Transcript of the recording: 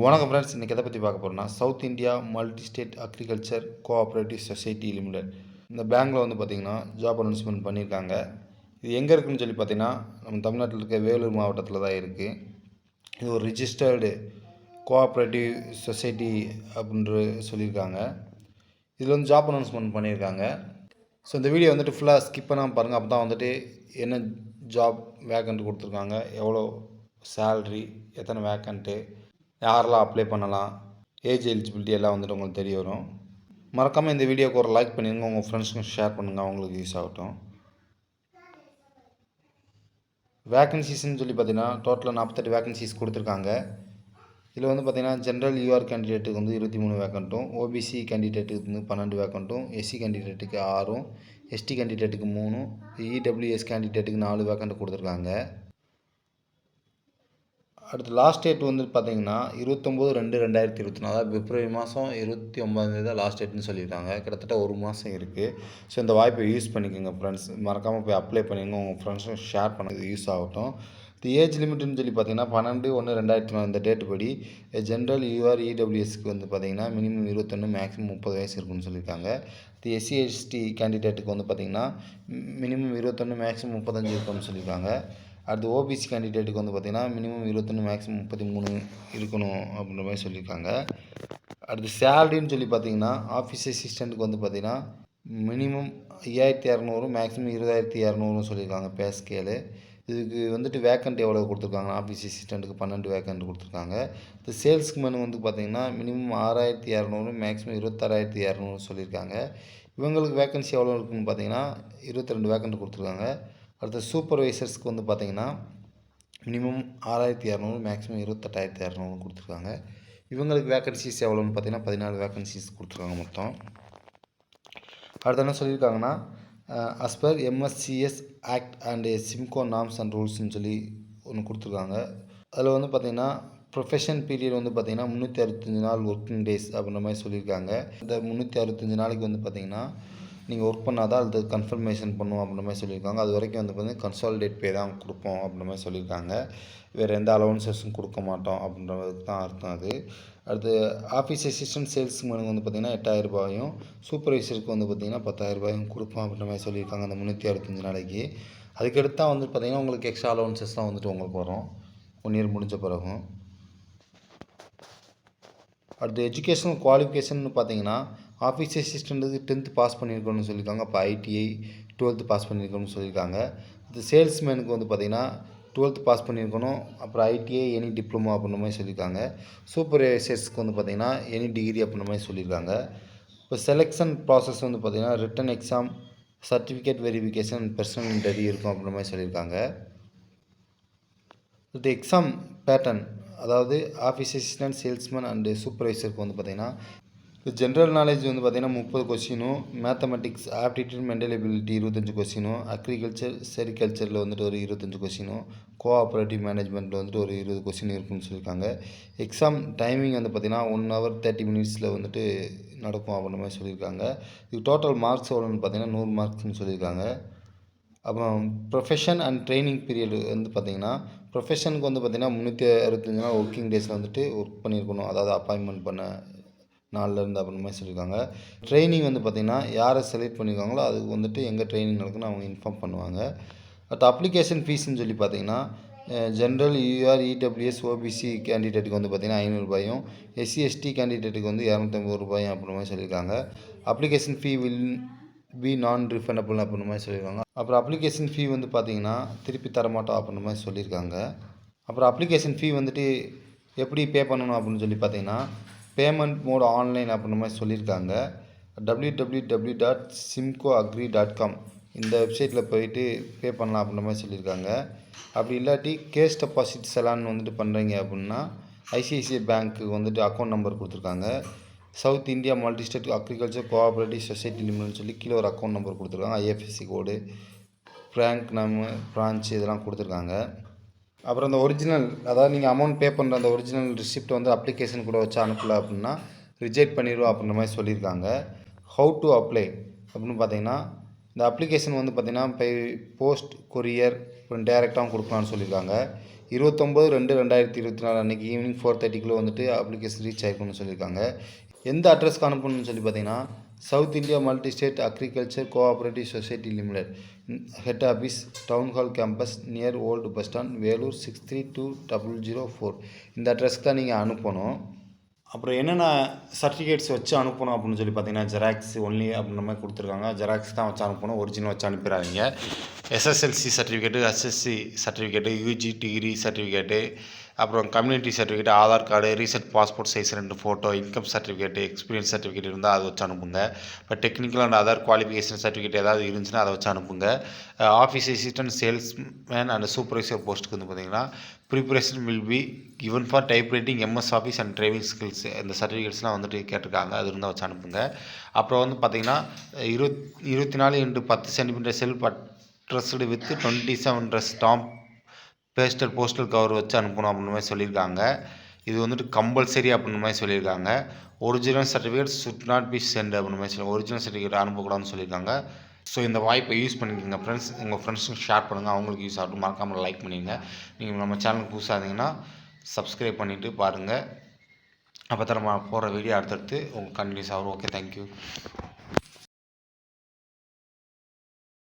வணக்கம் ஃப்ரெண்ட்ஸ், இன்றைக்கி எதை பற்றி பார்க்க போகிறோம்னா south India multi state agriculture cooperative society limited இந்த பேங்க்கில் வந்து பார்த்திங்கன்னா ஜாப் அனௌன்ஸ்மெண்ட் பண்ணியிருக்காங்க. இது எங்கே இருக்குதுன்னு சொல்லி பார்த்திங்கன்னா நம்ம தமிழ்நாட்டில் இருக்க வேலூர் மாவட்டத்தில் தான் இருக்குது. இது ஒரு ரிஜிஸ்டர்டு கோஆப்ரேட்டிவ் சொசைட்டி அப்படின்ற சொல்லியிருக்காங்க. இதில் வந்து ஜாப் அனௌன்ஸ்மெண்ட் பண்ணியிருக்காங்க. ஸோ இந்த வீடியோ வந்துட்டு ஃபுல்லாக ஸ்கிப் பண்ணாமல் பாருங்கள். அப்போ தான் வந்துட்டு என்ன ஜாப் வேக்கண்ட் கொடுத்துருக்காங்க, எவ்வளோ சேல்ரி, எத்தனை வேக்கண்ட்டு, யாரெல்லாம் அப்ளை பண்ணலாம், ஏஜ் எலிஜிபிலிட்டி எல்லாம் வந்துட்டு உங்களுக்கு தெரிய வரும். மறக்காமல் இந்த வீடியோக்கு ஒரு லைக் பண்ணிடுங்க, உங்கள் ஃப்ரெண்ட்ஸுக்கும் ஷேர் பண்ணுங்கள், அவங்களுக்கு யூஸ் ஆகட்டும். வேக்கன்சிஸ்ன்னு சொல்லி பார்த்தீங்கன்னா டோட்டலாக 48 வேக்கன்சிஸ் கொடுத்துருக்காங்க. இதில் வந்து பார்த்திங்கன்னா ஜென்ரல் யூஆர் கேண்டிடேட்டுக்கு வந்து 23 வேக்கண்ட்டும், ஓபிசி கேண்டிடேட்டுக்கு வந்து 12 வேக்கண்ட்டும், எஸ்சி கேண்டிடேட்டுக்கு 6, எஸ்டி கேண்டிடேட்டுக்கு 3, இடபிள்யூஎஸ் கேண்டிடேட்டுக்கு 4 வேக்கண்ட் கொடுத்துருக்காங்க. அடுத்து லாஸ்ட் டேட் வந்து பார்த்தீங்கன்னா 29/2/2024, அதாவது பிப்ரவரி மாதம் 29 தான் லாஸ்ட் டேட்னு சொல்லியிருக்காங்க. கிட்டத்தட்ட ஒரு மாதம் இருக்குது. ஸோ இந்த வாய்ப்பை யூஸ் பண்ணிக்கோங்க ஃப்ரெண்ட்ஸ். மறக்காமல் போய் அப்ளை பண்ணிங்க, உங்கள் ஃப்ரெண்ட்ஸும் ஷேர் பண்ண யூஸ் ஆகட்டும். இது ஏஜ் லிமிட்னு சொல்லி பார்த்தீங்கன்னா 12/1/2024 இந்த டேட் படி ஜென்ரல் யூஆர் இடபிள்யூஎஸ்க்கு வந்து பார்த்தீங்கன்னா மினிமம் 21, மேக்ஸிமம் 30 வயசு இருக்குன்னு சொல்லியிருக்காங்க. இது எஸ்சி எஸ்டி கேண்டிடேட்டுக்கு வந்து பார்த்தீங்கன்னா மினிமம் 21, மேக்ஸிமம் 35 இருக்குன்னு சொல்லியிருக்காங்க. அடுத்து ஓபிசி கேண்டிடேட்டுக்கு வந்து பார்த்திங்கன்னா மினிமம் 21, மேக்ஸிமம் 33 இருக்கணும் அப்படின்ற மாதிரி சொல்லியிருக்காங்க. அடுத்து சேலரின்னு சொல்லி பார்த்திங்கன்னா ஆஃபீஸ் அசிஸ்டண்ட்டுக்கு வந்து பார்த்திங்கன்னா மினிமம் 5200, மேக்ஸிமம் 20200 சொல்லியிருக்காங்க பே ஸ்கேலு. இதுக்கு வந்துட்டு வேக்கண்ட் எவ்வளோ கொடுத்துருக்காங்க, ஆஃபீஸ் அசிஸ்டண்ட்டுக்கு 12 வேக்கண்ட் கொடுத்துருக்காங்க. இந்த சேல்ஸ்மேன் வந்து பார்த்திங்கன்னா மினிமம் 6200, மேக்ஸிமம் 26200 சொல்லியிருக்காங்க. இவங்களுக்கு வேக்கன்சி எவ்வளோ இருக்குதுன்னு பார்த்திங்கன்னா 22 வேக்கண்ட் கொடுத்துருக்காங்க. அடுத்த சூப்பர்வைசர்ஸ்க்கு வந்து பார்த்திங்கன்னா மினிமம் 6200, மேக்ஸிமம் 28200 கொடுத்துருக்காங்க. இவங்களுக்கு வேக்கன்சிஸ் எவ்வளோன்னு பார்த்திங்கன்னா 14 வேக்கன்சிஸ் கொடுத்துருக்காங்க மொத்தம். அடுத்து என்ன சொல்லியிருக்காங்கன்னா as per MSCS act and SIMCO norms and ரூல்ஸ்னு சொல்லி ஒன்று கொடுத்துருக்காங்க. அதில் வந்து பார்த்திங்கன்னா ப்ரொஃபஷன் பீரியட் வந்து பார்த்திங்கன்னா 365 நாள் ஒர்க்கிங் டேஸ் அப்படின்ற மாதிரி சொல்லியிருக்காங்க. இந்த 365 நாளைக்கு வந்து பார்த்திங்கன்னா நீங்கள் ஒர்க் பண்ணால் தான் அது கன்ஃபர்மேஷன் பண்ணுவோம் அப்படின்ற மாதிரி சொல்லியிருக்காங்க. அது வரைக்கும் வந்து பார்த்திங்கன்னா கன்சாலிடேட் பே தான் கொடுப்போம் அப்படின்ற மாதிரி சொல்லியிருக்காங்க. வேறு எந்த அலவன்சஸும் கொடுக்க மாட்டோம் அப்படின்றதுக்கு தான் அர்த்தம் அது. அடுத்து ஆஃபீஸ் அசிஸ்டன்ட் சேல்ஸ்மேனுக்கு வந்து பார்த்திங்கன்னா 8000 ரூபாயும், சூப்பர்வைசருக்கு வந்து பார்த்திங்கன்னா 10,000 ரூபாயும் கொடுப்போம் அப்படின்ற மாதிரி சொல்லியிருக்காங்க அந்த 365 நாளைக்கு. அதுக்கடுத்து தான் வந்து பார்த்திங்கன்னா உங்களுக்கு எக்ஸ்ட்ரா அலவன்சஸ்லாம் வந்துட்டு உங்களுக்கு வரும் 1 இயர் முடிஞ்ச பிறகும். அடுத்து எஜுகேஷனல் குவாலிஃபிகேஷன் பார்த்திங்கன்னா ஆஃபீஸ் அசிஸ்டண்ட்டுக்கு 10th பாஸ் பண்ணியிருக்கணும்னு சொல்லியிருக்காங்க. அப்போ ஐடிஐ 12th பாஸ் பண்ணியிருக்கணும்னு சொல்லியிருக்காங்க. அது சேல்ஸ்மேனுக்கு வந்து பார்த்திங்கன்னா 12th பாஸ் பண்ணியிருக்கணும், அப்புறம் ஐடிஐ எனி டிப்ளமோ அப்படின்ற மாதிரி சொல்லியிருக்காங்க. சூப்பர்வைசர்ஸ்க்கு வந்து பார்த்திங்கன்னா எனி டிகிரி அப்படின்ற மாதிரி சொல்லியிருக்காங்க. இப்போ செலெக்ஷன் ப்ராசஸ் வந்து பார்த்திங்கன்னா written exam, certificate verification, personal interview இருக்கும் அப்படின்ற மாதிரி சொல்லியிருக்காங்க. இது எக்ஸாம் பேட்டர்ன், அதாவது ஆஃபீஸ் அசிஸ்டன்ட், சேல்ஸ்மேன் அண்டு சூப்பர்வைசருக்கு வந்து பார்த்திங்கன்னா ஜென்ரல் நாலேஜ் வந்து பார்த்திங்கன்னா 30 கொஸ்டினும், மேத்தமெட்டிக்ஸ், ஆப்டிடியூட், மென்டல் எபிலிட்டி 25 கொஸ்டினும், அக்ரிகல்ச்சர் செரிகல்ச்சரில் வந்துட்டு ஒரு 25 கொஸ்டினும், கோஆப்ரேட்டிவ் மேனேஜ்மெண்ட்டில் வந்துட்டு ஒரு 20 கொஸ்டின் இருக்குன்னு சொல்லியிருக்காங்க. எக்ஸாம் டைமிங் வந்து பார்த்திங்கன்னா 1 hour 30 minutes வந்துட்டு நடக்கும் அப்படின்ற மாதிரி சொல்லியிருக்காங்க. இது டோட்டல் மார்க்ஸ் எவ்வளோன்னு பார்த்திங்கன்னா 100 மார்க்ஸ்னு சொல்லியிருக்காங்க. அப்புறம் ப்ரொஃபஷன் அண்ட் ட்ரைனிங் பீரியடு வந்து பார்த்திங்கன்னா ப்ரொஃபஷனுக்கு வந்து பார்த்திங்கன்னா 365 நாள் ஒர்க்கிங் டேஸில் வந்துட்டு ஒர்க் பண்ணியிருக்கணும், அதாவது அப்பாயின்மெண்ட் பண்ண நாள்லேருந்து அப்படின்ற மாதிரி சொல்லியிருக்காங்க. ட்ரைனிங் வந்து பார்த்திங்கன்னா யாரை செலக்ட் பண்ணியிருக்காங்களோ அதுக்கு வந்துட்டு எங்கே ட்ரைனிங் நடக்குன்னு அவங்க இன்ஃபார்ம் பண்ணுவாங்க. அடுத்து அப்ளிகேஷன் ஃபீஸ்ன்னு சொல்லி பார்த்திங்கன்னா ஜென்ரல் யூஆர் இடபிள்யூஎஸ் ஓபிசி கேண்டிடேட்டுக்கு வந்து பார்த்திங்கன்னா 500 ரூபாயும், எஸ்சி எஸ்டி கேண்டிடேட்டுக்கு வந்து 250 ரூபாயும் அப்படின்ற மாதிரி சொல்லியிருக்காங்க. அப்ளிகேஷன் ஃபீ வில் பி நான் ரிஃபண்டபிள் அப்படின்ற மாதிரி சொல்லியிருக்காங்க. அப்புறம் அப்ளிகேஷன் ஃபீ வந்து பார்த்திங்கன்னா திருப்பி தரமாட்டோம் அப்படின்ற மாதிரி சொல்லியிருக்காங்க. அப்புறம் அப்ளிகேஷன் ஃபீ வந்துட்டு எப்படி பே பண்ணணும் அப்படின்னு சொல்லி பார்த்திங்கன்னா பேமெண்ட் மோட் ஆன்லைன் அப்படின்ற மாதிரி சொல்லியிருக்காங்க. www.simcoagri.com இந்த வெப்சைட்டில் போயிட்டு பே பண்ணலாம் அப்படின்ற மாதிரி சொல்லியிருக்காங்க. அப்படி இல்லாட்டி கேஷ் டெபாசிட் செலான் வந்துட்டு பண்ணுறீங்க அப்படின்னா ஐசிஐசிஐ பேங்க்கு வந்துட்டு அக்கௌண்ட் நம்பர் கொடுத்துருக்காங்க. South India multi state agriculture cooperative society லிமிட்னு சொல்லி கீழே ஒரு அக்கௌண்ட் நம்பர் கொடுத்துருக்காங்க. ஐஎஃப்எஸ்சி கோடு, பேங்க் நம்ம பிரான்ச் இதெல்லாம் கொடுத்துருக்காங்க. அப்புறம் அந்த ஒரிஜினல், அதாவது நீங்கள் அமௌண்ட் பே பண்ணுற அந்த ஒரிஜினல் ரிசிப்ட் வந்து அப்ளிகேஷன் கூட வச்சு அனுப்பல அப்படின்னா ரிஜெக்ட் பண்ணிடுவோம் அப்படின்ற மாதிரி சொல்லியிருக்காங்க. ஹவு டு அப்ளை அப்படின்னு பார்த்தீங்கன்னா இந்த அப்ளிகேஷன் வந்து பார்த்திங்கன்னா போஸ்ட் கொரியர் டேரெக்டாகவும் கொடுக்கலான்னு சொல்லியிருக்காங்க. 29/2/2024 அன்றைக்கி ஈவினிங் 4:30 வந்துட்டு அப்ளிகேஷன் ரீச் ஆகிருக்குன்னு சொல்லியிருக்காங்க. எந்த அட்ரஸ்க்கு அனுப்பணும்னு சொல்லி பார்த்தீங்கன்னா, south India multi state agriculture cooperative society limited, head office, town hall campus, near old bus stand, Vellore 632004. இந்த அட்ரஸ்க்கு தான் நீங்கள் அனுப்பணும். அப்புறம் என்னென்ன சர்டிஃபிகேட்ஸ் வச்சு அனுப்பணும் அப்படின்னு சொல்லி பார்த்தீங்கன்னா, ஜெராக்ஸ் ஒன்லி அப்படின்ற மாதிரி கொடுத்துருக்காங்க. ஜெராக்ஸ் தான் வச்சு அனுப்பணும், ஒரிஜினல் வச்சு அனுப்பிடாதீங்க. SSLC certificate, SSC certificate, UG degree certificate, அப்புறம் community certificate, Aadhaar card, recent passport size 2 photo, income certificate, experience certificate இருந்தால் அதை வச்சு அனுப்புங்க. இப்போ technical and other qualification certificate ஏதாவது இருந்துச்சுன்னா அதை வச்சு அனுப்புங்க. Office assistant, salesman and supervisor போஸ்ட்டுக்கு வந்து பார்த்திங்கன்னா, preparation will be given for type writing, MS office and driving skills, இந்த சர்டிஃபிகேட்ஸ்லாம் வந்துட்டு கேட்டிருக்காங்க. அது இருந்தால் வச்சு அனுப்புங்க. அப்புறம் வந்து பார்த்திங்கன்னா 24x10 centimetre self addressed with 27 stamp pastel postal cover வச்சு அனுப்பணும் அப்படின்ற மாதிரி சொல்லியிருக்காங்க. இது வந்துட்டு கம்பல்சரி அப்படின்ற மாதிரி சொல்லியிருக்காங்க. Original certificate should not be sent அப்படின்ற மாதிரி ஒரிஜினல் சர்டிஃபிகேட் அனுப்பக்கூடாதுன்னு சொல்லியிருக்காங்க. ஸோ இந்த வாய்ப்பை யூஸ் பண்ணிக்கோங்க ஃப்ரெண்ட்ஸ். உங்கள் ஃப்ரெண்ட்ஸுக்கு ஷேர் பண்ணுங்கள், அவங்களுக்கு யூஸ் ஆகட்டும். மறக்காமல் லைக் பண்ணிடுங்க. நீங்கள் நம்ம சேனலுக்கு புதுசாக இருந்தீங்கன்னா சப்ஸ்கிரைப் பண்ணிவிட்டு பாருங்கள். அப்போ தான் நம்ம போடுற வீடியோ அடுத்தடுத்து உங்களுக்கு கண்டினியூஸ் ஆகும். Okay, thank you.